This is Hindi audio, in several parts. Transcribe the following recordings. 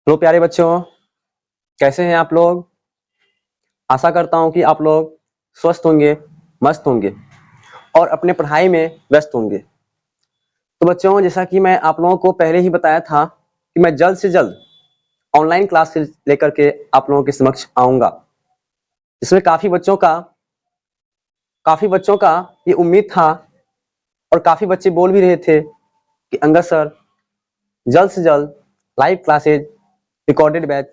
हेलो प्यारे बच्चों, कैसे हैं आप लोग। आशा करता हूं कि आप लोग स्वस्थ होंगे, मस्त होंगे और अपने पढ़ाई में व्यस्त होंगे। तो बच्चों, जैसा कि मैं आप लोगों को पहले ही बताया था कि मैं जल्द से जल्द ऑनलाइन क्लासेस लेकर के आप लोगों के समक्ष आऊंगा। इसमें काफी बच्चों का ये उम्मीद था और काफी बच्चे बोल भी रहे थे कि अंगद सर जल्द से जल्द live classes recorded batch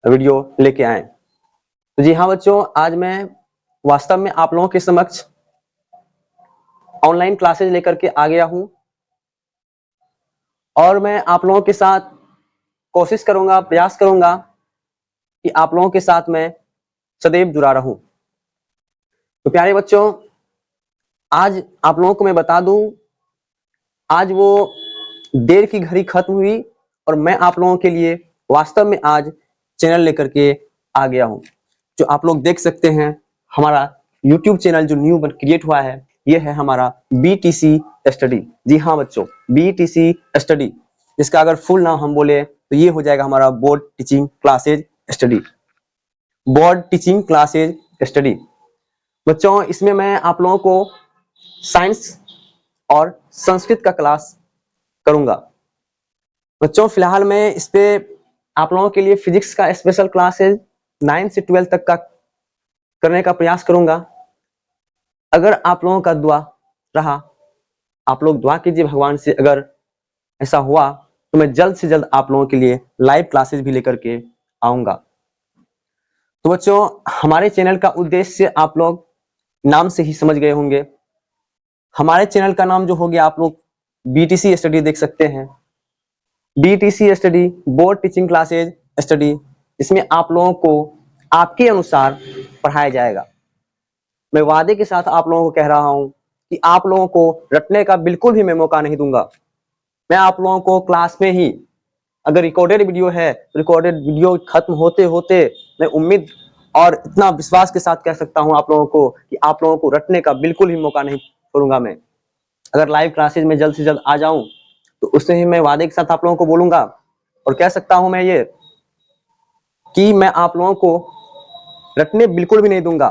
video लेके आए। तो जी हाँ बच्चों, आज मैं वास्तव में आप लोगों के समक्ष ऑनलाइन क्लासेज लेकर के आ गया हूं और मैं आप लोगों के साथ कोशिश करूंगा, प्रयास करूंगा कि आप लोगों के साथ मैं सदैव जुड़ा रहूं। तो प्यारे बच्चों, आज आप लोगों को मैं बता दूं, आज वो देर की घड़ी खत्म हुई और मैं आप लोगों के लिए वास्तव में आज चैनल लेकर के आ गया हूं। जो आप लोग देख सकते हैं, हमारा YouTube चैनल जो न्यू क्रिएट हुआ है, ये है हमारा BTC स्टडी। जी हाँ बच्चों, BTC स्टडी, जिसका अगर फुल नाम हम बोले तो ये हो जाएगा हमारा board teaching classes study. Board teaching classes study बच्चों, इसमें मैं आप लोगों को साइंस और संस्कृत का क्लास करूंगा। बच्चों फिलहाल मैं इस पे आप लोगों के लिए फिजिक्स का स्पेशल क्लासेज 9 से 12 तक का करने का प्रयास करूंगा। अगर आप लोगों का दुआ रहा, आप लोग दुआ कीजिए भगवान से, अगर ऐसा हुआ तो मैं जल्द से जल्द आप लोगों के लिए लाइव क्लासेस भी लेकर के आऊंगा। तो बच्चों, हमारे चैनल का उद्देश्य आप लोग नाम से ही समझ गए होंगे। हमारे चैनल का नाम जो हो गया, आप लोग BTC स्टडी देख सकते हैं। BTC study, board teaching classes study, इसमें आप लोगों को आपके अनुसार पढ़ाया जाएगा। मैं वादे के साथ आप लोगों को कह रहा हूं कि आप लोगों को रटने का बिल्कुल भी मैं मौका नहीं दूंगा। मैं आप लोगों को क्लास में ही, अगर रिकॉर्डेड वीडियो है, रिकॉर्डेड वीडियो खत्म होते होते मैं उम्मीद और इतना विश्वास के साथ कह सकता हूं आप लोगों को कि आप लोगों को रटने का बिल्कुल भी मौका नहीं छोड़ूंगा। मैं अगर लाइव क्लासेज में जल्द से जल्द आ जाऊं तो उससे ही मैं वादे के साथ आप लोगों को बोलूंगा और कह सकता हूं मैं ये कि मैं आप लोगों को रटने बिल्कुल भी नहीं दूंगा।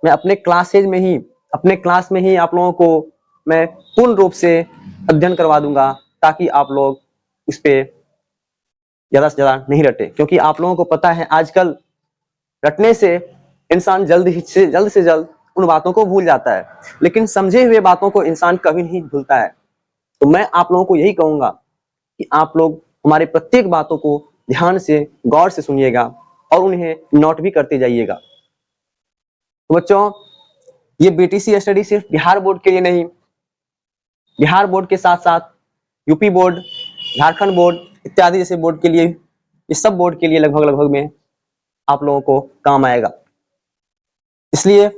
मैं अपने क्लास में ही आप लोगों को मैं पूर्ण रूप से अध्ययन करवा दूंगा, ताकि आप लोग इस पे ज्यादा से ज्यादा नहीं रटे। क्योंकि आप लोगों को पता है आजकल रटने से इंसान जल्द से जल्द उन बातों को भूल जाता है, लेकिन समझे हुए बातों को इंसान कभी नहीं भूलता है। तो मैं आप लोगों को यही कहूंगा कि आप लोग हमारे प्रत्येक बातों को ध्यान से, गौर से सुनिएगा और उन्हें नोट भी करते जाइएगा। तो बच्चों, ये BTC स्टडी सिर्फ बिहार बोर्ड के लिए नहीं, बिहार बोर्ड के साथ साथ यूपी बोर्ड, झारखंड बोर्ड इत्यादि जैसे बोर्ड के लिए, ये सब बोर्ड के लिए लगभग में आप लोगों को काम आएगा। इसलिए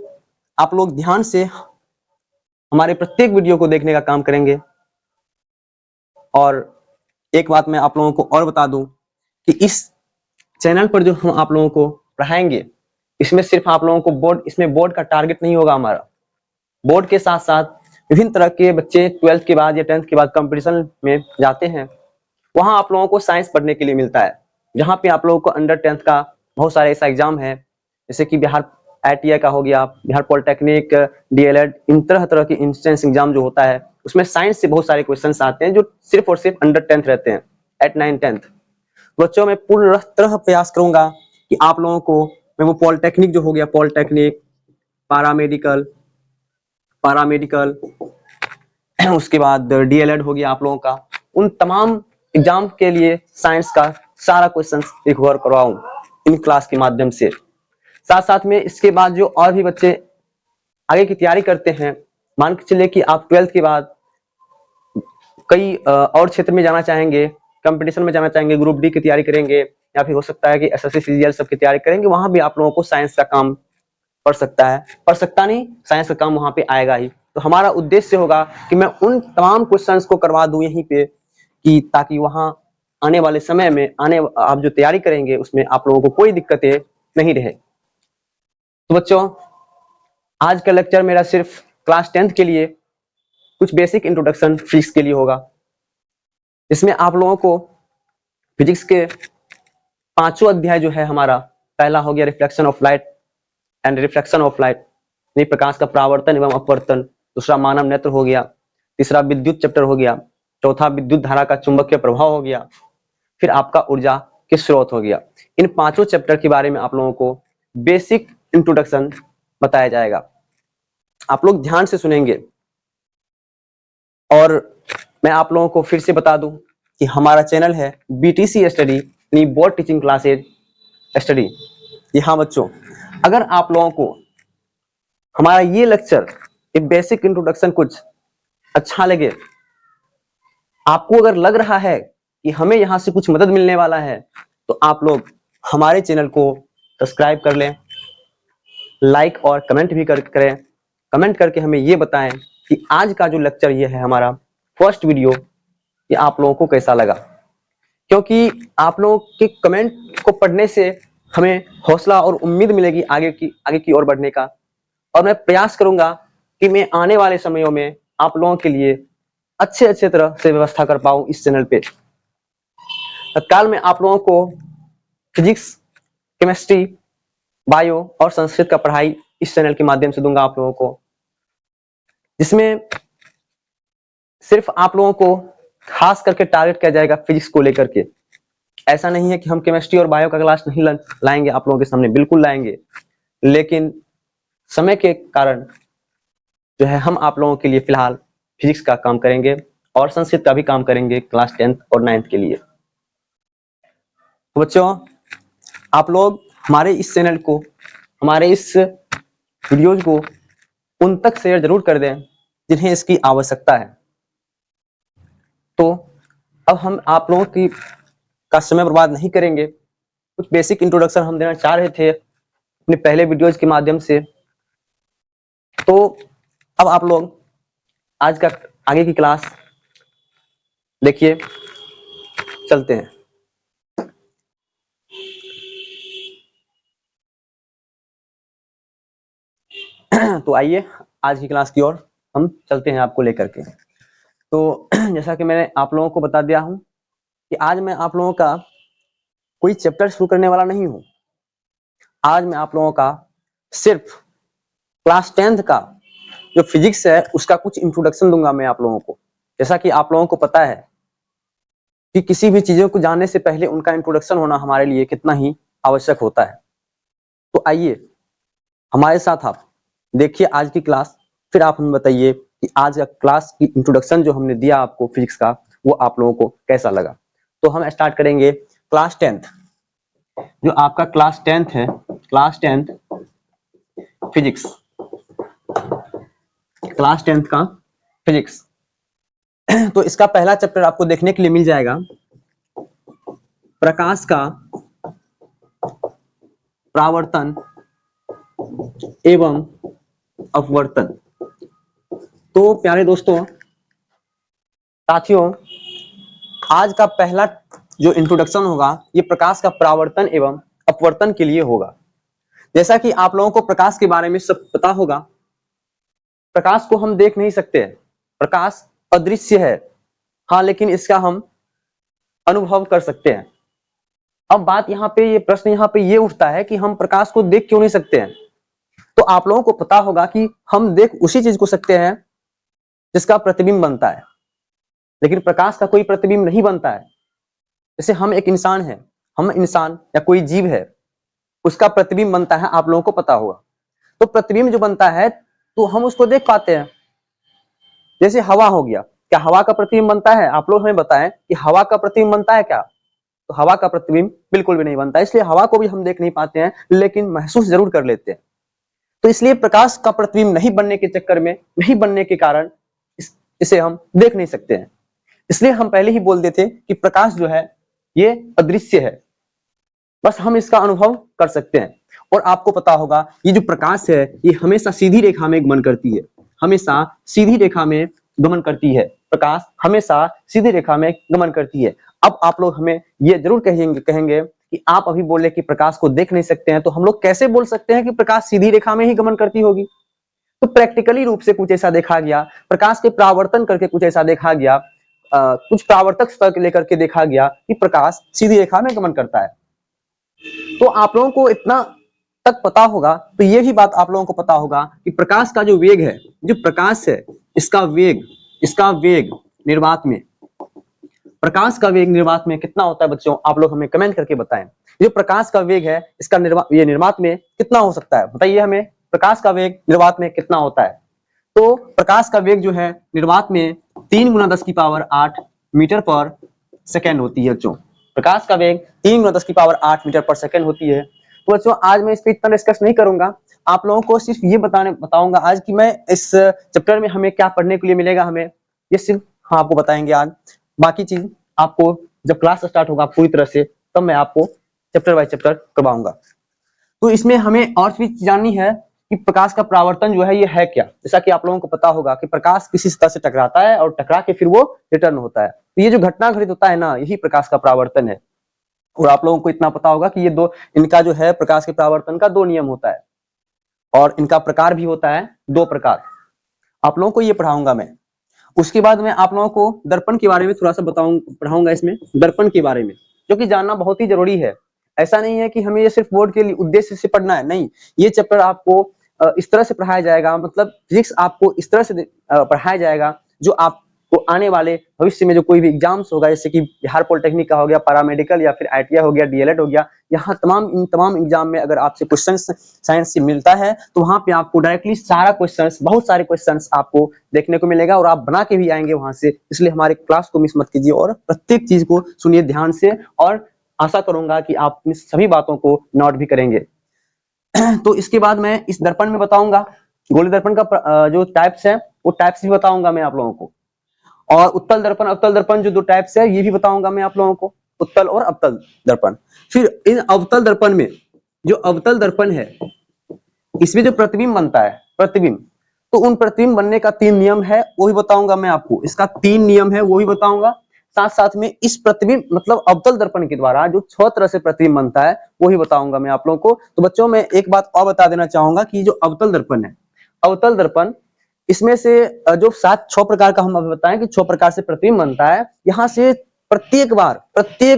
आप लोग ध्यान से हमारे प्रत्येक वीडियो को देखने का काम करेंगे। और एक बात मैं आप लोगों को और बता दूं कि इस चैनल पर जो हम आप लोगों को पढ़ाएंगे, इसमें सिर्फ आप लोगों को इसमें बोर्ड का टारगेट नहीं होगा हमारा। बोर्ड के साथ साथ विभिन्न तरह के बच्चे 12th के बाद या 10th के बाद कंपटीशन में जाते हैं, वहां आप लोगों को साइंस पढ़ने के लिए मिलता है, जहां पे आप लोगों को अंडर 10th का बहुत सारे ऐसा एग्जाम है, जैसे कि बिहार ITI का हो गया, बिहार पॉलिटेक्निक, DLED, इन तरह के इंस्टेंस एग्जाम जो होता है, उसमें साइंस से बहुत सारे क्वेश्चंस आते हैं जो सिर्फ और सिर्फ अंडर 10th रहते हैं, 8, 9, 10th। बच्चों, मैं पूर्ण तरह प्रयास करूंगा कि आप लोगों को मैं वो पॉलिटेक्निक जो हो गया, पॉलिटेक्निक, पैरामेडिकल, उसके बाद DLED हो गया आप लोगों का, उन तमाम एग्जाम के लिए साइंस का सारा क्वेश्चन रिकवर करवाऊं इन क्लास के माध्यम से। साथ साथ में इसके बाद जो और भी बच्चे आगे की तैयारी करते हैं, मान के चलिए कि आप 12th के बाद कई और क्षेत्र में जाना चाहेंगे, कंपटीशन में जाना चाहेंगे, ग्रुप D की तैयारी करेंगे, या फिर हो सकता है कि SSC CGL सब की तैयारी करेंगे, वहां भी आप लोगों को साइंस का काम पढ़ सकता है, पढ़ सकता नहीं, साइंस का काम वहां पे आएगा ही। तो हमारा उद्देश्य होगा कि मैं उन तमाम क्वेश्चंस को करवा दूं यहीं पे, कि ताकि वहां आने वाले समय में आप जो तैयारी करेंगे उसमें आप लोगों को कोई दिक्कतें नहीं रहे। तो बच्चों, आज का लेक्चर मेरा सिर्फ क्लास 10th के लिए कुछ बेसिक इंट्रोडक्शन फिजिक्स के लिए होगा, इसमें आप लोगों को फिजिक्स के पांचवा अध्याय जो है हमारा, पहला हो गया reflection of light and refraction of light, प्रकाश का परावर्तन एवं अपवर्तन। दूसरा मानव नेत्र हो गया। तीसरा विद्युत चैप्टर हो गया। चौथा विद्युत धारा का चुंबकीय प्रभाव हो गया। फिर आपका ऊर्जा के स्रोत हो गया। इन पांचों चैप्टर के बारे में आप लोगों को बेसिक इंट्रोडक्शन बताया जाएगा। आप लोग ध्यान से सुनेंगे। और मैं आप लोगों को फिर से बता दूं कि हमारा चैनल है BTC स्टडी, यानी बोर्ड टीचिंग क्लासेज स्टडी। ये हाँ बच्चों, अगर आप लोगों को हमारा ये लेक्चर, ये बेसिक इंट्रोडक्शन कुछ अच्छा लगे, आपको अगर लग रहा है कि हमें यहाँ से कुछ मदद मिलने वाला है, तो आप लोग हमारे चैनल को सब्सक्राइब कर लें, लाइक और कमेंट भी करें। कमेंट करके हमें ये बताएं कि आज का जो लेक्चर ये है हमारा फर्स्ट वीडियो, ये आप लोगों को कैसा लगा। क्योंकि आप लोगों के कमेंट को पढ़ने से हमें हौसला और उम्मीद मिलेगी आगे की ओर बढ़ने का। और मैं प्रयास करूंगा कि मैं आने वाले समयों में आप लोगों के लिए अच्छे तरह से व्यवस्था कर पाऊं इस चैनल पे। तत्काल में आप लोगों को फिजिक्स, केमिस्ट्री, बायो और संस्कृत का पढ़ाई इस चैनल के माध्यम से दूंगा आप लोगों को, जिसमें सिर्फ आप लोगों को खास करके टारगेट किया जाएगा फिजिक्स को लेकर के। ऐसा नहीं है कि हम केमिस्ट्री और बायो का क्लास नहीं लाएंगे आप लोगों के सामने, बिल्कुल लाएंगे, लेकिन समय के कारण जो है हम आप लोगों के लिए फिलहाल फिजिक्स का काम करेंगे और संस्कृत का भी काम करेंगे क्लास 10th और 9th के लिए। तो बच्चों, आप लोग हमारे इस चैनल को, हमारे इस वीडियोज को उन तक शेयर जरूर कर दें जिन्हें इसकी आवश्यकता है। तो अब हम आप लोगों का समय बर्बाद नहीं करेंगे। कुछ बेसिक इंट्रोडक्शन हम देना चाह रहे थे अपने पहले वीडियोज के माध्यम से। तो अब आप लोग आज का आगे की क्लास देखिए, चलते हैं। तो आइए आज की क्लास की ओर हम चलते हैं आपको लेकर के। तो जैसा कि मैंने आप लोगों को बता दिया हूं कि आज मैं आप लोगों का कोई चैप्टर शुरू करने वाला नहीं हूं। आज मैं आप लोगों का सिर्फ क्लास 10th का जो फिजिक्स है उसका कुछ इंट्रोडक्शन दूंगा मैं आप लोगों को। जैसा कि आप लोगों को पता है कि किसी भी चीजों को जानने से पहले उनका इंट्रोडक्शन होना हमारे लिए कितना ही आवश्यक होता है। तो आइए हमारे साथ आप देखिए आज की क्लास, फिर आप हमें बताइए कि आज का क्लास की इंट्रोडक्शन जो हमने दिया आपको फिजिक्स का, वो आप लोगों को कैसा लगा। तो हम स्टार्ट करेंगे क्लास 10th, जो आपका क्लास 10th है, class 10th physics, class 10th का फिजिक्स। तो इसका पहला चैप्टर आपको देखने के लिए मिल जाएगा, प्रकाश का परावर्तन एवं अपवर्तन। तो प्यारे दोस्तों, साथियों, आज का पहला जो इंट्रोडक्शन होगा ये प्रकाश का परावर्तन एवं अपवर्तन के लिए होगा। जैसा कि आप लोगों को प्रकाश के बारे में सब पता होगा, प्रकाश को हम देख नहीं सकते, प्रकाश अदृश्य है, हाँ, लेकिन इसका हम अनुभव कर सकते हैं। अब बात यहाँ पे, ये प्रश्न यहाँ पे ये उठता है कि हम प्रकाश को देख क्यों नहीं सकते हैं। तो आप लोगों को पता होगा कि हम देख उसी चीज को सकते हैं जिसका प्रतिबिंब बनता है, लेकिन प्रकाश का कोई प्रतिबिंब नहीं बनता है। जैसे हम एक इंसान है, हम इंसान या कोई जीव है, उसका प्रतिबिंब बनता है, आप लोगों को पता होगा। तो प्रतिबिंब जो बनता है तो हम उसको देख पाते हैं। जैसे हवा हो गया, क्या हवा का प्रतिबिंब बनता है? आप लोग हमें बताएं कि हवा का प्रतिबिंब बनता है क्या? तो हवा का प्रतिबिंब बिल्कुल भी नहीं बनता, इसलिए हवा को भी हम देख नहीं पाते हैं, लेकिन महसूस जरूर कर लेते हैं। तो इसलिए प्रकाश का प्रतिबिंब नहीं बनने के चक्कर में, नहीं बनने के कारण इसे हम देख नहीं सकते हैं। इसलिए हम पहले ही बोल देते कि प्रकाश जो है ये अदृश्य है, बस हम इसका अनुभव कर सकते हैं। और आपको पता होगा ये जो प्रकाश है ये हमेशा सीधी रेखा में गमन करती है, हमेशा सीधी रेखा में गमन करती है। प्रकाश हमेशा सीधी रेखा में गमन करती है। अब आप लोग हमें ये जरूर कहेंगे कि आप अभी बोले कि प्रकाश को देख नहीं सकते हैं, तो हम लोग कैसे बोल सकते हैं कि प्रकाश सीधी रेखा में ही गमन करती होगी? तो प्रैक्टिकली रूप से कुछ ऐसा देखा गया, प्रकाश के परावर्तन करके कुछ ऐसा देखा गया, कुछ परावर्तक स्तर लेकर के देखा गया कि प्रकाश सीधी रेखा में गमन करता है। तो आप लोगों को इतना तक पता होगा, तो ये भी बात आप लोगों को पता होगा कि प्रकाश का जो वेग है, जो प्रकाश है, इसका वेग निर्वात में, प्रकाश का वेग निर्वात में कितना होता है बच्चों? आप लोग हमें कमेंट करके बताएं। जो प्रकाश का वेग है, इसका निर्वात में कितना हो सकता है? बताइए हमें, प्रकाश का वेग निर्वात में कितना होता है? तो प्रकाश का वेग जो है निर्वात में 3 × 10⁸ मीटर पर सेकेंड होती है बच्चों। प्रकाश का वेग 3 × 10⁸ मीटर पर सेकेंड होती है। तो बच्चों आज मैं इस पर इतना डिस्कस नहीं करूंगा, आप लोगों को सिर्फ ये बताऊंगा आज कि मैं इस चैप्टर में हमें क्या पढ़ने के लिए मिलेगा, हमें ये सिर्फ हाँ आपको बताएंगे आज। बाकी चीज आपको जब क्लास स्टार्ट होगा पूरी तरह से, तब मैं आपको चैप्टर बाय चैप्टर करवाऊंगा। तो इसमें हमें और भी जाननी है कि प्रकाश का परावर्तन जो है ये है क्या। जैसा कि आप लोगों को पता होगा कि प्रकाश किसी सतह से टकराता है और टकरा के फिर वो रिटर्न होता है। तो ये जो घटना घटित होता है ना, यही प्रकाश का परावर्तन है। और आप लोगों को इतना पता होगा कि ये दो, इनका जो है प्रकाश के परावर्तन का 2 नियम होता है और इनका प्रकार भी होता है 2 प्रकार। आप लोगों को ये पढ़ाऊंगा मैं। उसके बाद मैं आप लोगों को दर्पण के बारे में थोड़ा सा पढ़ाऊंगा, इसमें दर्पण के बारे में, जो कि जानना बहुत ही जरूरी है। ऐसा नहीं है कि हमें ये सिर्फ बोर्ड के लिए उद्देश्य से पढ़ना है, नहीं, ये चैप्टर आपको इस तरह से पढ़ाया जाएगा, मतलब फिजिक्स आपको इस तरह से पढ़ाया जाएगा जो आपको आने वाले भविष्य में जो कोई भी एग्जाम्स होगा, जैसे कि बिहार पॉलिटेक्निक का हो गया, पैरामेडिकल या फिर ITI हो गया, DLED हो गया, यहाँ इन तमाम एग्जाम में अगर आपसे क्वेश्चन साइंस से मिलता है तो वहां पे आपको डायरेक्टली सारा क्वेश्चन, बहुत सारे क्वेश्चन आपको देखने को मिलेगा और आप बना के भी आएंगे वहां से। इसलिए हमारे क्लास को मिस मत कीजिए और प्रत्येक चीज को सुनिए ध्यान से, और आशा करूंगा कि आप इन सभी बातों को नोट भी करेंगे। तो इसके बाद मैं इस दर्पण में बताऊंगा, गोलीय दर्पण का जो टाइप्स है वो टाइप्स भी बताऊंगा मैं आप लोगों को, और उत्तल दर्पण अवतल दर्पण जो 2 टाइप्स है ये भी बताऊंगा मैं आप लोगों को, उत्तल और अवतल दर्पण। फिर इन अवतल दर्पण में, जो अवतल दर्पण है इसमें जो प्रतिबिंब बनता है, प्रतिबिंब, तो उन प्रतिबिंब बनने का 3 नियम है वो भी बताऊंगा मैं आपको, इसका 3 नियम है वो भी बताऊंगा। साथ साथ में इस प्रतिबिंब मतलब अवतल दर्पण के द्वारा जो 6 तरह से प्रतिबिंब बनता है वो ही बताऊंगा मैं आप लोगों को। तो बच्चों मैं एक बात और बता देना चाहूंगा कि जो अवतल दर्पण है, अवतल दर्पण, इसमें से जो 6 प्रकार का हम अभी बताएं कि 6 प्रकार से प्रतिबिंब बनता है। यहाँ से प्रत्येक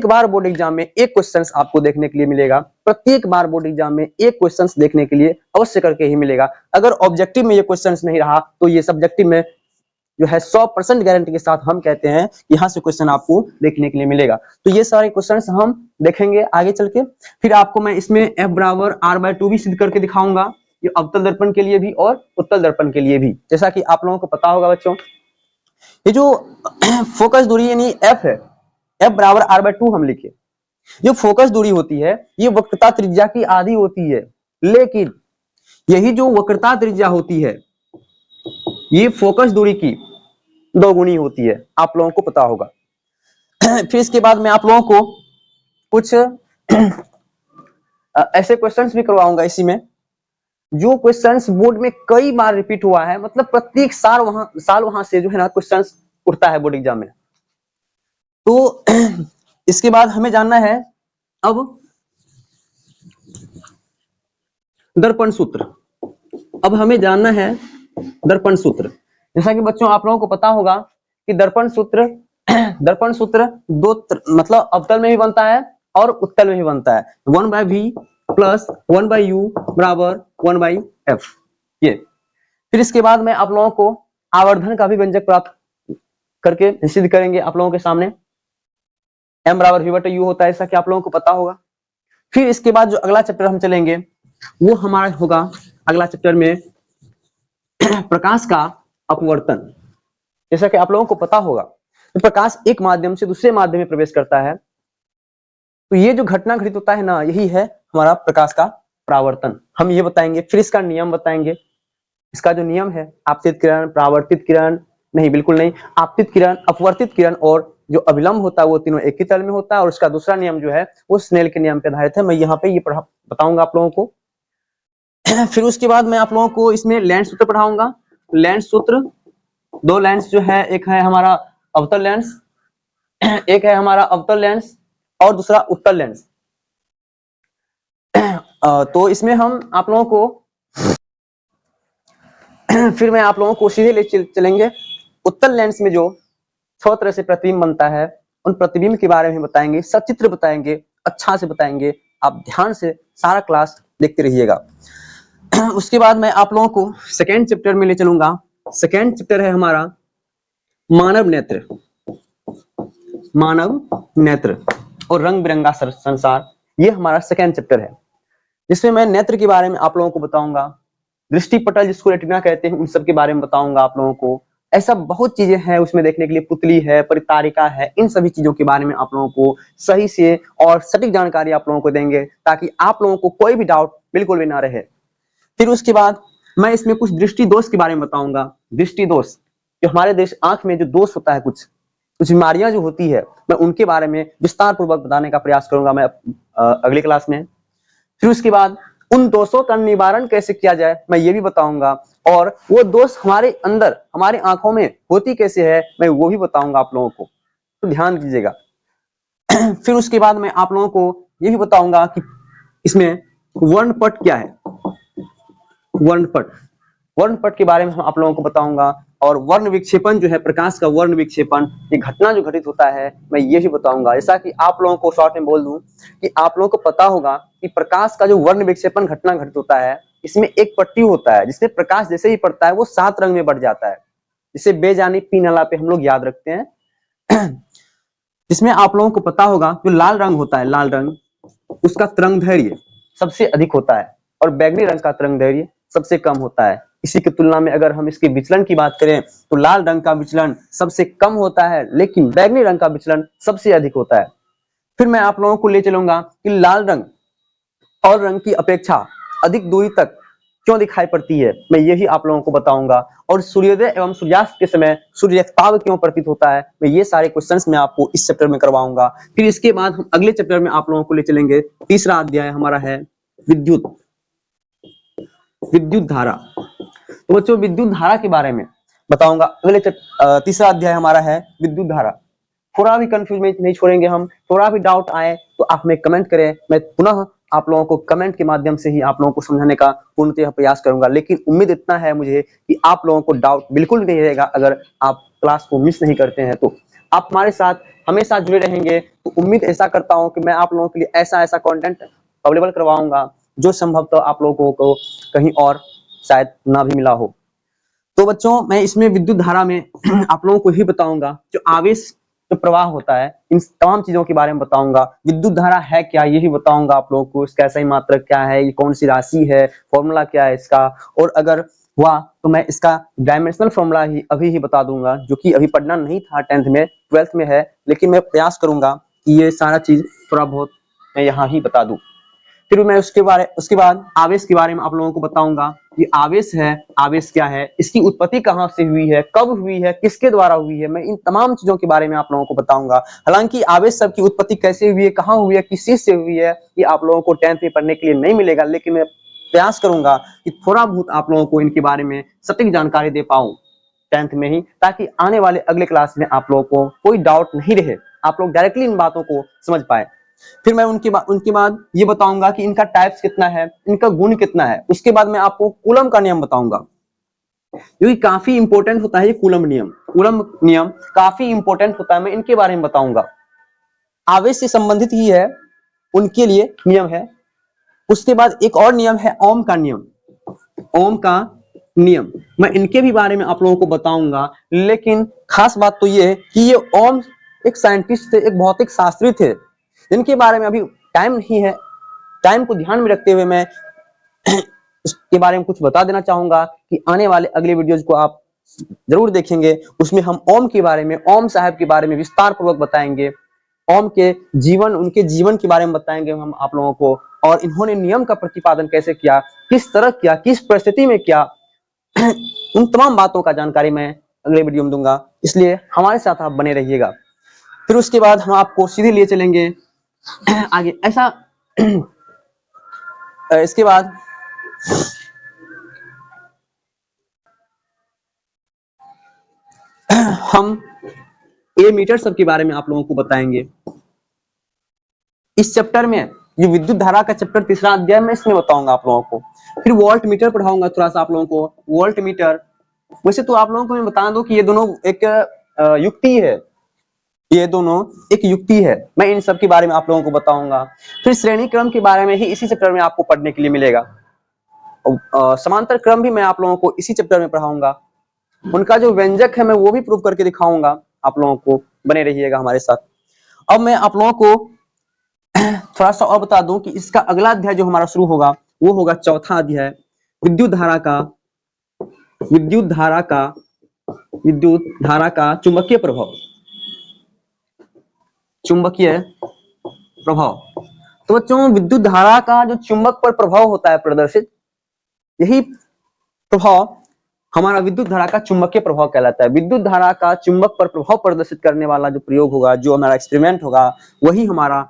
बार बोर्ड एग्जाम में एक क्वेश्चन आपको देखने के लिए मिलेगा, प्रत्येक बार बोर्ड एग्जाम में एक क्वेश्चन देखने के लिए अवश्य करके ही मिलेगा। अगर ऑब्जेक्टिव में ये क्वेश्चन नहीं रहा तो ये सब्जेक्टिव में जो है 100% गारंटी के साथ हम कहते हैं यहाँ से क्वेश्चन आपको देखने के लिए मिलेगा। तो ये सारे क्वेश्चंस हम देखेंगे आगे चल के। फिर आपको मैं इसमें F = R/2 भी सिद्ध करके दिखाऊंगा, ये अवतल दर्पण के लिए भी और उत्तल दर्पण के लिए भी। जैसा कि आप लोगों को पता होगा बच्चों, ये जो फोकस दूरी यानी F है, F = R/2 हम लिखे, जो फोकस दूरी होती है ये वक्रता त्रिज्या की आधी होती है, लेकिन यही जो वक्रता त्रिज्या होती है ये फोकस दूरी की 2 गुनी होती है, आप लोगों को पता होगा। फिर इसके बाद मैं आप लोगों को कुछ ऐसे क्वेश्चंस भी करवाऊंगा इसी में, जो क्वेश्चंस बोर्ड में कई बार रिपीट हुआ है, मतलब प्रत्येक साल वहां से जो है ना क्वेश्चंस उठता है बोर्ड एग्जाम में। तो इसके बाद हमें जानना है अब दर्पण सूत्र। अब हमें जानना है दर्पण सूत्र। जैसा कि बच्चों आप लोगों को पता होगा कि दर्पण सूत्र मतलब अवतल में भी बनता है और उत्तल में भी बनता है। 1/v + 1/u = 1/f। ये फिर इसके बाद में आप लोगों को आवर्धन का भी व्यंजक प्राप्त करके सिद्ध करेंगे आप लोगों के सामने। m = v/u होता है, ऐसा कि आप लोगों को पता होगा। फिर इसके बाद जो अगला चैप्टर हम चलेंगे वो हमारा होगा अगला चैप्टर में प्रकाश का अपवर्तन। जैसा कि आप लोगों को पता होगा तो प्रकाश एक माध्यम से दूसरे माध्यम में प्रवेश करता है, तो ये जो घटना घटित होता है ना, यही है हमारा प्रकाश का परावर्तन। हम ये बताएंगे, फिर इसका नियम बताएंगे। इसका जो नियम है, आपतित किरण, परावर्तित किरण, नहीं बिल्कुल नहीं, आपतित किरण, अपवर्तित किरण और जो अभिलंब होता है वो तीनों एक ही तल में होता है। और इसका दूसरा नियम जो है वो स्नेल के नियम पे आधारित है। मैं यहाँ पे ये बताऊंगा आप लोगों को। फिर उसके बाद मैं आप लोगों को इसमें लेंस सूत्र पढ़ाऊंगा। लेंस सूत्र, 2 लेंस जो है, एक है हमारा अवतल लेंस, एक है हमारा अवतल लेंस और दूसरा उत्तल लेंस। तो इसमें हम आप लोगों को फिर मैं आप लोगों को सीधे ले चलेंगे उत्तल लेंस में जो 6 तरह से प्रतिबिंब बनता है, उन प्रतिबिंब के बारे में बताएंगे, सचित्र बताएंगे, अच्छा से बताएंगे, आप ध्यान से सारा क्लास देखते रहिएगा। उसके बाद मैं आप लोगों को सेकेंड चैप्टर में ले चलूंगा। सेकेंड चैप्टर है हमारा मानव नेत्र, मानव नेत्र और रंग बिरंगा संसार। ये हमारा सेकेंड चैप्टर है, जिसमें मैं नेत्र के बारे में आप लोगों को बताऊंगा, दृष्टि पटल जिसको रेटिना कहते हैं उन सब के बारे में बताऊंगा आप लोगों को। ऐसा बहुत चीजें हैं उसमें देखने के लिए, पुतली है, परितारिका है, इन सभी चीजों के बारे में आप लोगों को सही से और सटीक जानकारी आप लोगों को देंगे, ताकि आप लोगों को कोई भी डाउट बिल्कुल भी ना रहे। फिर उसके बाद मैं इसमें कुछ दृष्टि दोष के बारे में बताऊंगा। दृष्टि दोष, जो हमारे देश आंख में जो दोष होता है, कुछ बीमारियां जो होती है, मैं उनके बारे में विस्तार पूर्वक बताने का प्रयास करूंगा मैं अगली क्लास में। फिर उसके बाद उन दोषों का निवारण कैसे किया जाए मैं ये भी बताऊंगा, और वो दोष हमारे अंदर, हमारी आंखों में होती कैसे है मैं वो भी बताऊंगा आप लोगों को, तो ध्यान दीजिएगा। फिर उसके बाद मैं आप लोगों को ये भी बताऊंगा कि इसमें वर्णपट क्या है। वर्णपट, वर्णपट के बारे में हम आप लोगों को बताऊंगा, और वर्ण विक्षेपण जो है, प्रकाश का वर्ण विक्षेपण, ये घटना जो घटित होता है मैं ये भी बताऊंगा। जैसा कि आप लोगों को शॉर्ट में बोल दूं कि आप लोगों को पता होगा कि प्रकाश का जो वर्ण विक्षेपण घटना घटित होता है, इसमें एक पट्टी होता है जिससे प्रकाश जैसे ही पड़ता है वो 7 रंग में बढ़ जाता है, जिसे बेजानी पी नाला पे हम लोग याद रखते हैं। जिसमें आप लोगों को पता होगा जो लाल रंग होता है, लाल रंग, उसका तरंग दैर्घ्य सबसे अधिक होता है और बैगनी रंग का तरंग दैर्घ्य सबसे कम होता है। इसी की तुलना में अगर हम इसके विचलन की बात करें तो लाल रंग का विचलन सबसे कम होता है, लेकिन बैगनी रंग का विचलन सबसे अधिक होता है। फिर मैं आप लोगों को ले चलूंगा कि लाल रंग और रंग की अपेक्षा अधिक दूरी तक क्यों दिखाई पड़ती है, मैं यही आप लोगों को बताऊंगा। और सूर्योदय एवं सूर्यास्त के समय सूर्यास्ताव क्यों प्रतीत होता है, मैं ये सारे क्वेश्चंस मैं आपको इस चैप्टर में करवाऊंगा। फिर इसके बाद हम अगले चैप्टर में आप लोगों को ले चलेंगे। तीसरा अध्याय हमारा है विद्युत, विद्युत धारा। तो बच्चों विद्युत धारा के बारे में बताऊंगा अगले तीसरा अध्याय हमारा है विद्युत धारा। थोड़ा भी कंफ्यूज नहीं छोड़ेंगे हम, थोड़ा भी डाउट आए तो आप हमें कमेंट करें, मैं पुनः आप लोगों को कमेंट के माध्यम से ही आप लोगों को समझाने का पूर्णतः प्रयास करूंगा। लेकिन उम्मीद इतना है मुझे कि आप लोगों को डाउट बिल्कुल नहीं रहेगा अगर आप क्लास को मिस नहीं करते हैं, तो आप हमारे साथ हमेशा जुड़े रहेंगे। तो उम्मीद ऐसा करता हूं कि मैं आप लोगों के लिए ऐसा ऐसा कंटेंट अवेलेबल करवाऊंगा जो संभवतः आप लोगों को कहीं और शायद ना भी मिला हो। तो बच्चों मैं इसमें विद्युत धारा में आप लोगों को ही बताऊंगा जो आवेश, जो प्रवाह होता है, इन तमाम चीजों के बारे में बताऊंगा। विद्युत धारा है क्या ये ही बताऊंगा आप लोगों को, इसका सही मात्रक क्या है, ये कौन सी राशि है, फॉर्मूला क्या है इसका, और अगर हुआ तो मैं इसका डायमेंशनल फॉर्मूला ही अभी ही बता दूंगा, जो कि अभी पढ़ना नहीं था 10th में, 12th में है, लेकिन मैं प्रयास करूंगा कि ये सारा चीज थोड़ा बहुत मैं यहाँ ही बता दूं। फिर मैं उसके बाद आवेश के बारे में आप लोगों को बताऊंगा कि आवेश है, आवेश क्या है, इसकी उत्पत्ति कहाँ से हुई है, कब हुई है, किसके द्वारा हुई है, मैं इन तमाम चीजों के बारे में आप लोगों को बताऊंगा। हालांकि आवेश सब की उत्पत्ति कैसे हुई है, कहाँ हुई है, किस चीज से हुई है, ये आप लोगों को 10th में पढ़ने के लिए नहीं मिलेगा, लेकिन मैं प्रयास करूंगा कि थोड़ा बहुत आप लोगों को इनके बारे में सटीक जानकारी दे पाऊं 10th में ही, ताकि आने वाले अगले क्लास में आप लोगों को कोई डाउट नहीं रहे, आप लोग डायरेक्टली इन बातों को समझ पाए। फिर मैं उनके बाद ये बताऊंगा कि इनका टाइप्स कितना है, इनका गुण कितना है। उसके बाद मैं आपको कूलम का नियम बताऊंगा, जो कि काफी इंपॉर्टेंट होता है। ये कूलम नियम, कूलम नियम काफी इंपॉर्टेंट होता है, मैं इनके बारे में बताऊंगा। आवेश से संबंधित ही है, उनके लिए नियम है। उसके बाद एक और नियम है ओम का नियम, ओम का नियम, मैं इनके भी बारे में आप लोगों को बताऊंगा। लेकिन खास बात तो ये है कि ये ओम एक साइंटिस्ट थे, एक भौतिक शास्त्री थे, जिनके बारे में अभी टाइम नहीं है। टाइम को ध्यान में रखते हुए मैं इसके बारे में कुछ बता देना चाहूंगा कि आने वाले अगले वीडियोज को आप जरूर देखेंगे, उसमें हम ओम के बारे में, ओम साहब के बारे में विस्तार पूर्वक बताएंगे, ओम के जीवन, उनके जीवन के बारे में बताएंगे हम आप लोगों को, और इन्होंने नियम का प्रतिपादन कैसे किया, किस तरह किया, किस परिस्थिति में किया, उन तमाम बातों का जानकारी मैं अगले वीडियो में दूंगा, इसलिए हमारे साथ आप बने रहिएगा। फिर उसके बाद हम आपको सीधे लिए चलेंगे आगे। ऐसा इसके बाद हम मीटर सब के बारे में आप लोगों को बताएंगे। इस चैप्टर में ये विद्युत धारा का चैप्टर तीसरा अध्याय में इसमें बताऊंगा आप लोगों को। फिर वोल्ट मीटर पढ़ाऊंगा थोड़ा सा आप लोगों को, वोल्ट मीटर। वैसे तो आप लोगों को मैं बता दूं कि ये दोनों एक युक्ति है, ये दोनों एक युक्ति है। मैं इन सब के बारे में आप लोगों को बताऊंगा। फिर श्रेणी क्रम के बारे में ही इसी चैप्टर में आपको पढ़ने के लिए मिलेगा। समांतर क्रम भी मैं आप लोगों को इसी चैप्टर में पढ़ाऊंगा। उनका जो व्यंजक है मैं वो भी प्रूव करके दिखाऊंगा आप लोगों को। बने रहिएगा हमारे साथ। अब मैं आप लोगों को थोड़ा सा और बता दूं कि इसका अगला अध्याय जो हमारा शुरू होगा वो होगा चौथा अध्याय, विद्युत धारा का चुंबकीय प्रभाव। तो बच्चों, विद्युत धारा का जो चुंबक पर प्रभाव होता है प्रदर्शित, यही प्रभाव हमारा विद्युत धारा का चुंबकीय प्रभाव कहलाता है। विद्युत धारा का चुंबक पर प्रभाव प्रदर्शित करने वाला जो प्रयोग होगा, जो हमारा एक्सपेरिमेंट होगा, वही हमारा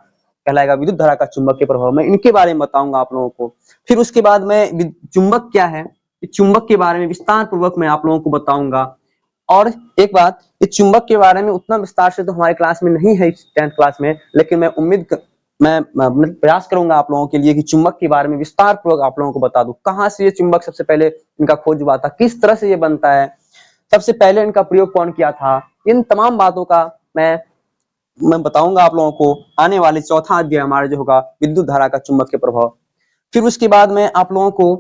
कहलाएगा विद्युत धारा का चुंबकीय प्रभाव। मैं इनके बारे में बताऊंगा आप लोगों को। फिर उसके बाद में चुंबक क्या है, चुंबक के बारे में विस्तार पूर्वक मैं आप लोगों को बताऊंगा। और एक बात, इस चुंबक के बारे में उतना विस्तार से तो हमारे क्लास में नहीं है 10th क्लास में, लेकिन मैं प्रयास करूंगा आप लोगों के लिए कि चुंबक के बारे में विस्तार पूर्वक आप लोगों को बता दूं। कहां से ये चुंबक सबसे पहले इनका खोज हुआ था, किस तरह से ये बनता है, सबसे पहले इनका प्रयोग कौन किया था, इन तमाम बातों का मैं बताऊंगा आप लोगों को आने वाले चौथा अध्याय हमारा जो होगा विद्युत धारा का चुंबकीय प्रभाव। फिर उसके बाद में आप लोगों को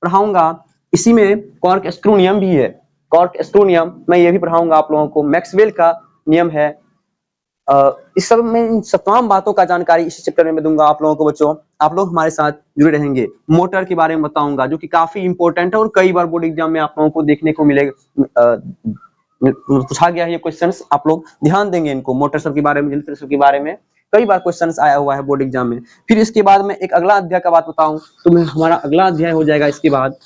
पढ़ाऊंगा, इसी में कॉर्क स्क्रू नियम भी है। कॉर्क स्क्रू नियम मैं ये भी पढ़ाऊंगा आप लोगों को। मैक्सवेल का नियम है। इस सब में इन तमाम बातों का जानकारी इसी चैप्टर में मैं दूंगा आप लोगों को। बच्चों, आप लोग हमारे साथ जुड़े रहेंगे। मोटर के बारे में बताऊंगा, जो कि काफी इंपॉर्टेंट है और कई बार बोर्ड एग्जाम में आप लोगों को देखने को मिलेगा, पूछा गया है ये क्वेश्चंस। आप लोग ध्यान देंगे इनको, मोटर सब के बारे में, जनरेटर सब के बारे में कई बार क्वेश्चंस आया हुआ है बोर्ड एग्जाम में। फिर इसके बाद में एक अगला अध्याय का बात बताऊं तो हमारा अगला अध्याय हो जाएगा, इसके बाद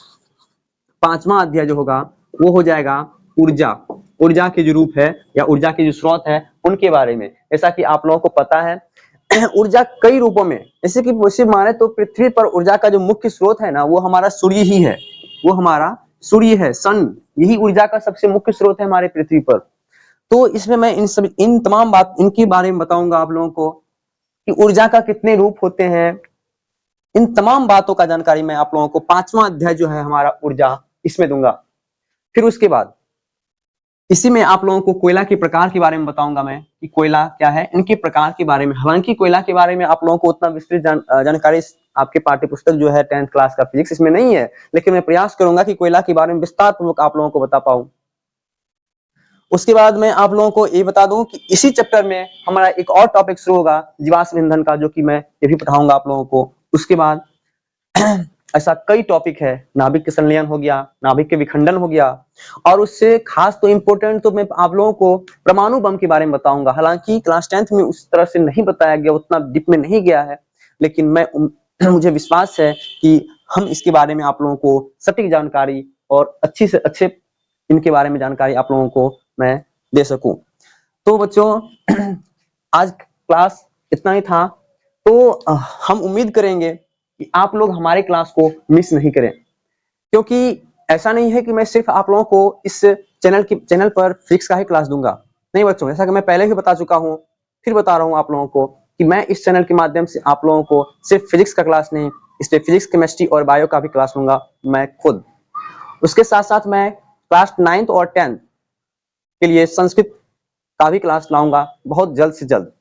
पांचवा अध्याय जो होगा वो हो जाएगा ऊर्जा के जो रूप है या ऊर्जा के जो स्रोत है उनके बारे में। जैसा कि आप लोगों को पता है ऊर्जा कई रूपों में, जैसे कि वैसे माने तो पृथ्वी पर ऊर्जा का जो मुख्य स्रोत है ना, वो हमारा सूर्य ही है। वो हमारा सूर्य है, सन, यही ऊर्जा का सबसे मुख्य स्रोत है हमारे पृथ्वी पर। तो इसमें मैं इन तमाम बात इनके बारे में बताऊंगा आप लोगों को कि ऊर्जा का कितने रूप होते हैं। इन तमाम बातों का जानकारी मैं आप लोगों को पांचवा अध्याय जो है हमारा ऊर्जा, इसमें दूंगा। फिर उसके बाद इसी में आप लोगों को कोयला के प्रकार के बारे में बताऊंगा मैं कि कोयला क्या है, इनके प्रकार के बारे में। हालांकि कोयला के बारे में आप लोगों को उतना विस्तृत जानकारी आपके पाठ्य पुस्तक जो है 10th क्लास का फिजिक्स, इसमें नहीं है, लेकिन मैं प्रयास करूंगा कि कोयला के बारे में विस्तार पूर्वक आप लोगों को बता पाऊं। उसके बाद मैं आप लोगों को ये बता दूं कि इसी चैप्टर में हमारा एक और टॉपिक शुरू होगा जीवाश्म ईंधन का, जो कि मैं ये भी पढ़ाऊंगा आप लोगों को। उसके बाद ऐसा कई टॉपिक है, नाभिक के संलयन हो गया, नाभिक के विखंडन हो गया, और उससे खास तो इंपॉर्टेंट तो मैं आप लोगों को परमाणु बम के बारे में बताऊंगा। हालांकि क्लास 10th में उस तरह से नहीं बताया गया, उतना डीप में नहीं गया है, लेकिन मुझे विश्वास है कि हम इसके बारे में आप लोगों को सटीक जानकारी और अच्छी से अच्छे इनके बारे में जानकारी आप लोगों को मैं दे सकूं। तो बच्चों, आज क्लास इतना ही था। तो हम उम्मीद करेंगे कि आप लोग हमारे क्लास को मिस नहीं करें, क्योंकि ऐसा नहीं है कि मैं सिर्फ आप लोगों को इस चैनल पर फिजिक्स का ही क्लास दूंगा। नहीं बच्चों, जैसा कि मैं पहले भी बता चुका हूं, फिर बता रहा हूं आप लोगों को कि मैं इस चैनल के माध्यम से आप लोगों को सिर्फ फिजिक्स का क्लास नहीं, इसमें फिजिक्स, केमिस्ट्री और बायो का भी क्लास लूंगा मैं खुद। उसके साथ साथ मैं क्लास 9th और 10th के लिए संस्कृत का भी क्लास लाऊंगा बहुत जल्द से जल्द।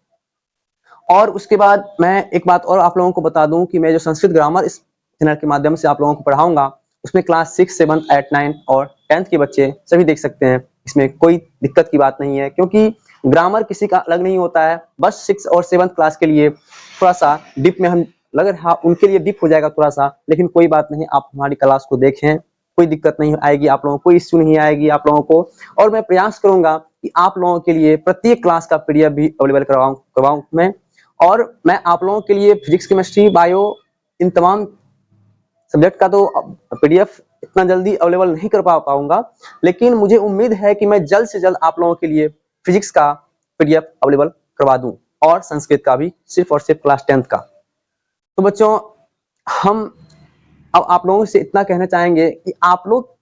और उसके बाद मैं एक बात और आप लोगों को बता दूं कि मैं जो संस्कृत ग्रामर इस चैनल के माध्यम से आप लोगों को पढ़ाऊंगा, उसमें क्लास 6, 7, 8, 9 और 10th के बच्चे सभी देख सकते हैं। इसमें कोई दिक्कत की बात नहीं है, क्योंकि ग्रामर किसी का अलग नहीं होता है। बस 6 और 7th क्लास के लिए थोड़ा सा डिप में हम लग रहा, उनके लिए डिप हो जाएगा थोड़ा सा, लेकिन कोई बात नहीं, आप हमारी क्लास को देखें, कोई दिक्कत नहीं आएगी आप लोगों को, कोई इश्यू नहीं आएगी आप लोगों को। और मैं प्रयास करूंगा कि आप लोगों के लिए प्रत्येक क्लास का पीडीएफ भी अवेलेबल करवाऊं मैं। और मैं आप लोगों के लिए फिजिक्स, केमिस्ट्री, बायो, इन तमाम सब्जेक्ट का तो पीडीएफ इतना जल्दी अवेलेबल नहीं कर पाऊंगा, लेकिन मुझे उम्मीद है कि मैं जल्द से जल्द आप लोगों के लिए फिजिक्स का पीडीएफ अवेलेबल करवा दूं, और संस्कृत का भी, सिर्फ और सिर्फ क्लास 10th का। तो बच्चों, हम अब आप लोगों से इतना कहना चाहेंगे कि आप लोग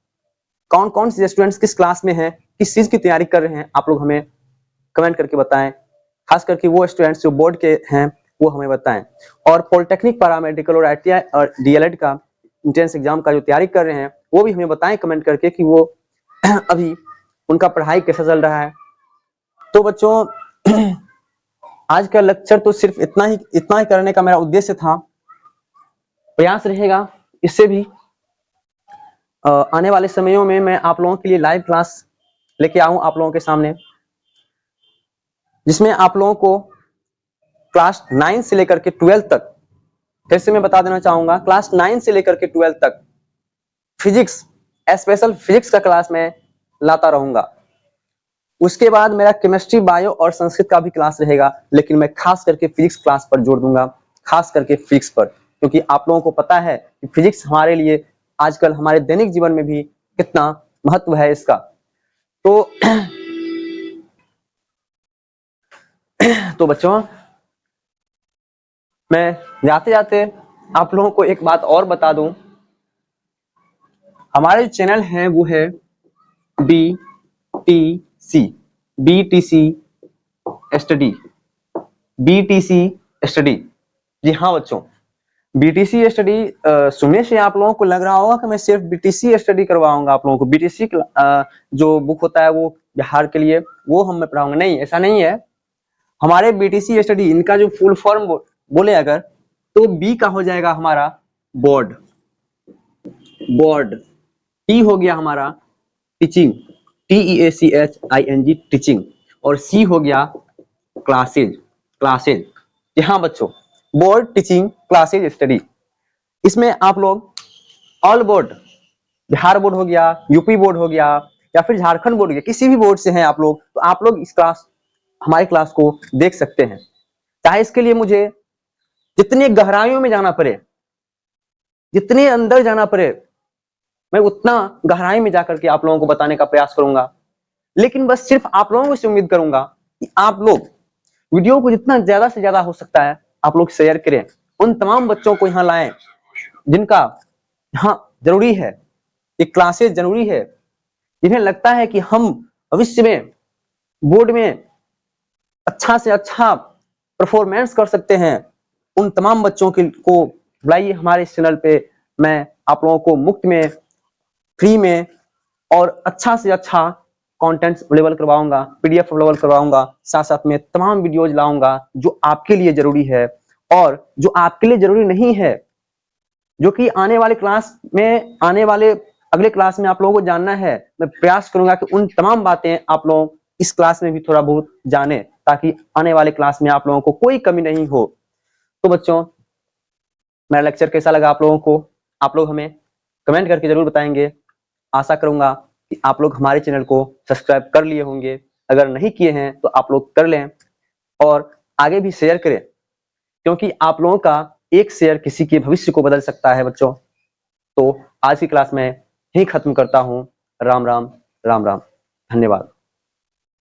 कौन कौन से स्टूडेंट्स किस क्लास में हैं, किस चीज की तैयारी कर रहे हैं, आप लोग हमें कमेंट करके बताएं। खास करके वो स्टूडेंट्स जो बोर्ड के हैं वो हमें बताएं। और पॉलिटेक्निक, पैरामेडिकल और आईटीआई और डीएलएड का एंट्रेंस एग्जाम का जो तैयारी कर रहे हैं वो भी हमें बताएं कमेंट करके कि वो अभी उनका पढ़ाई कैसा चल रहा है। तो बच्चों, आज का लेक्चर तो सिर्फ इतना ही करने का मेरा उद्देश्य था। प्रयास रहेगा इससे भी आने वाले समयों में मैं आप लोगों के लिए लाइव क्लास लेके आऊं आप लोगों के सामने, जिसमें आप लोगों को क्लास 9 से लेकर के 12 तक, फिर से मैं बता देना चाहूंगा, क्लास 9 से लेकर के 12 तक फिजिक्स, स्पेशल फिजिक्स का क्लास मैं लाता रहूंगा। उसके बाद मेरा केमिस्ट्री, बायो और संस्कृत का भी क्लास रहेगा, लेकिन मैं खास करके फिजिक्स क्लास पर जोर दूंगा, खास करके फिजिक्स पर, क्योंकि आप लोगों को पता है कि फिजिक्स हमारे लिए आजकल हमारे दैनिक जीवन में भी कितना महत्व है इसका। तो बच्चों, मैं जाते जाते आप लोगों को एक बात और बता दूं, हमारे जो चैनल है वो है BTC स्टडी, BTC स्टडी। जी हाँ बच्चों, BTC स्टडी सुनने से आप लोगों को लग रहा होगा कि मैं सिर्फ BTC स्टडी करवाऊंगा आप लोगों को, BTC जो बुक होता है वो बिहार के लिए, वो हम मैं पढ़ाऊंगा। नहीं, ऐसा नहीं है। हमारे BTC स्टडी, इनका जो फुल फॉर्म बोले अगर, तो बी का हो जाएगा हमारा बोर्ड, टी हो गया हमारा टीचिंग, TEACHING टीचिंग, और सी हो गया क्लासेज। हाँ बच्चों, बोर्ड, टीचिंग, क्लासेज, स्टडी। इसमें आप लोग ऑल बोर्ड, बिहार बोर्ड हो गया, यूपी बोर्ड हो गया, या फिर झारखंड बोर्ड हो गया, किसी भी बोर्ड से हैं आप लोग, तो आप लोग इस हमारी क्लास को देख सकते हैं। चाहे इसके लिए मुझे जितने गहराइयों में जाना पड़े, जितने अंदर जाना पड़े, मैं उतना गहराई में जाकर के आप लोगों को बताने का प्रयास करूंगा। लेकिन बस सिर्फ आप लोगों से उम्मीद करूंगा कि आप लोग वीडियो को जितना ज्यादा से ज्यादा हो सकता है आप लोग शेयर करें, उन तमाम बच्चों को यहाँ लाएं जिनका यहाँ जरूरी है, ये क्लासेस जरूरी है, जिन्हें लगता है कि हम भविष्य में बोर्ड में अच्छा से अच्छा परफॉर्मेंस कर सकते हैं। उन तमाम बच्चों को बुलाइए हमारे इस चैनल पे। मैं आप लोगों को मुफ्त में, फ्री में और अच्छा से अच्छा कंटेंट्स अवेलेबल करवाऊंगा, PDF अवेलेबल करवाऊंगा, साथ साथ में तमाम वीडियोज लाऊंगा जो आपके लिए जरूरी है, और जो आपके लिए जरूरी नहीं है, जो कि आने वाले क्लास में, आने वाले अगले क्लास में आप लोगों को जानना है, मैं प्रयास करूंगा कि उन तमाम बातें आप लोग इस क्लास में भी थोड़ा बहुत जाने, ताकि आने वाले क्लास में आप लोगों को कोई कमी नहीं हो। तो बच्चों, मेरा लेक्चर कैसा लगा आप लोगों को, आप लोग हमें कमेंट करके जरूर बताएंगे। आशा करूंगा कि आप लोग हमारे चैनल को सब्सक्राइब कर लिए होंगे, अगर नहीं किए हैं तो आप लोग कर लें और आगे भी शेयर करें, क्योंकि आप लोगों का एक शेयर किसी के भविष्य को बदल सकता है बच्चों। तो आज की क्लास में यही खत्म करता हूं। राम राम, राम राम, धन्यवाद।